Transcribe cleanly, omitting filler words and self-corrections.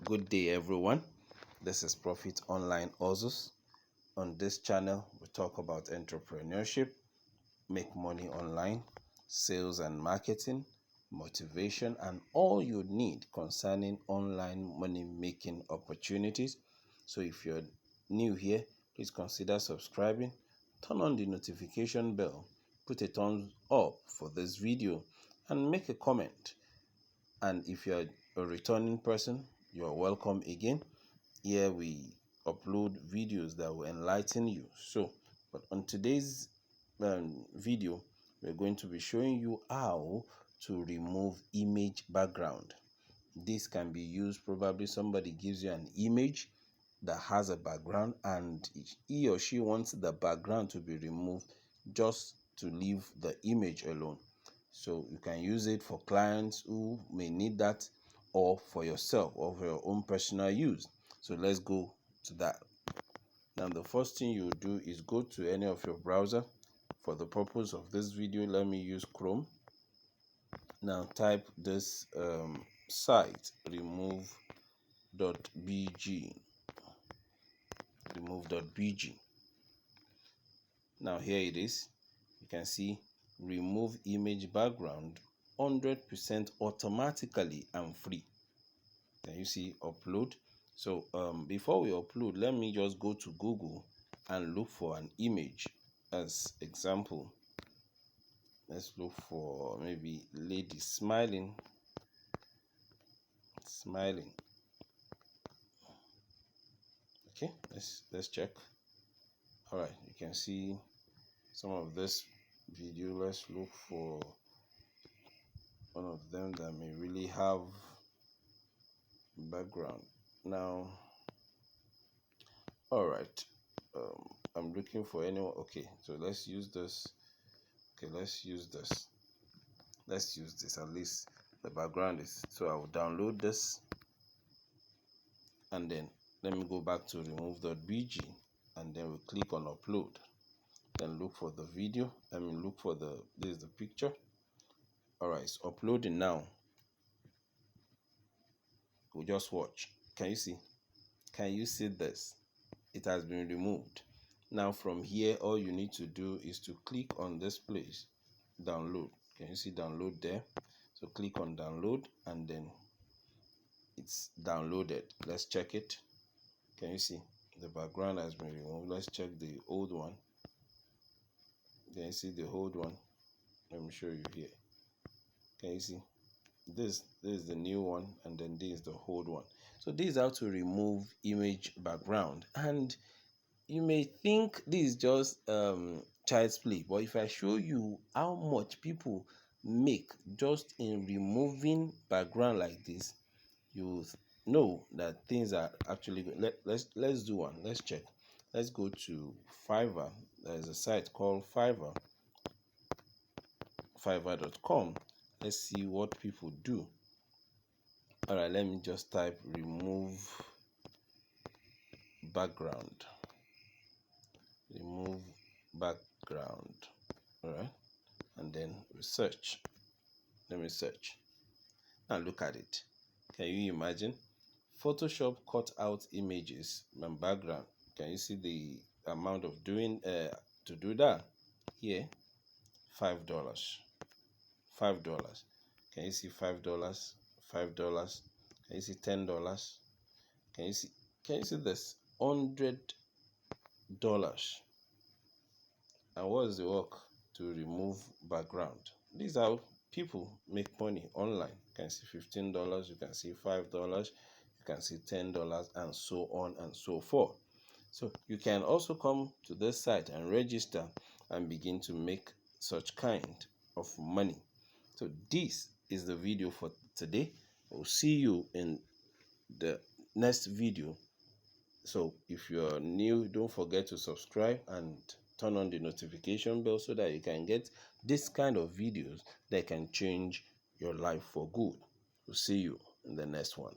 Good day, everyone. This is Profit Online Ozus. On this channel, we talk about entrepreneurship, make money online, sales and marketing, motivation, and all you need concerning online money making opportunities. So if you're new here, please consider subscribing, turn on the notification bell, put a thumbs up for this video, and make a comment. And if you're a returning person, you're welcome again. Here we upload videos that will enlighten you. But on today's video, we're going to be showing you how to remove image background. This can be used, probably somebody gives you an image that has a background and he or she wants the background to be removed just to leave the image alone. So you can use it for clients who may need that, or for yourself, or for your own personal use. So let's go to that. Now the first thing you do is go to any of your browser. For the purpose of this video, let me use Chrome. Now type this site, remove.bg. Now here it is. You can see remove image background 100% automatically and free. Can you see upload? So before we upload, let me just go to Google and look for an image. As example, let's look for maybe lady smiling. Okay, let's check. All right, you can see some of this video. Let's look for one of them that may really have background. Now, all right, I'm looking for anyone. Okay, so let's use this. Let's use this. At least the background is. So I will download this, and then let me go back to remove.bg, and then we click on upload. Then look for the video. Look for this is the picture. All right, it's uploading now. We'll just watch. Can you see? Can you see this? It has been removed. Now from here, all you need to do is to click on this place, download. Can you see download there? So click on download, and then it's downloaded. Let's check it. Can you see the background has been removed? Let's check the old one. Can you see the old one? Let me show you here. Can you see this is the new one, and then this is the old one. So this is how to remove image background. And you may think this is just child's play, but if I show you how much people make just in removing background like this, you know that things are actually good. Let's do one. Let's check. Let's go to Fiverr. There's a site called fiverr.com. Let's see what people do. All right, let me just type remove background. All right, and then search. Let me search. Now look at it. Can you imagine? Photoshop cut out images and background. Can you see the amount of doing to do that? Here, $5. Can you see $5? $5. Can you see $10? Can you see this? $100. And what is the work to remove background? These are how people make money online. You can see $15, you can see $5, you can see $10, and so on and so forth. So you can also come to this site and register and begin to make such kind of money. So this is the video for today. We'll see you in the next video. So if you're new, don't forget to subscribe and turn on the notification bell so that you can get this kind of videos that can change your life for good. We'll see you in the next one.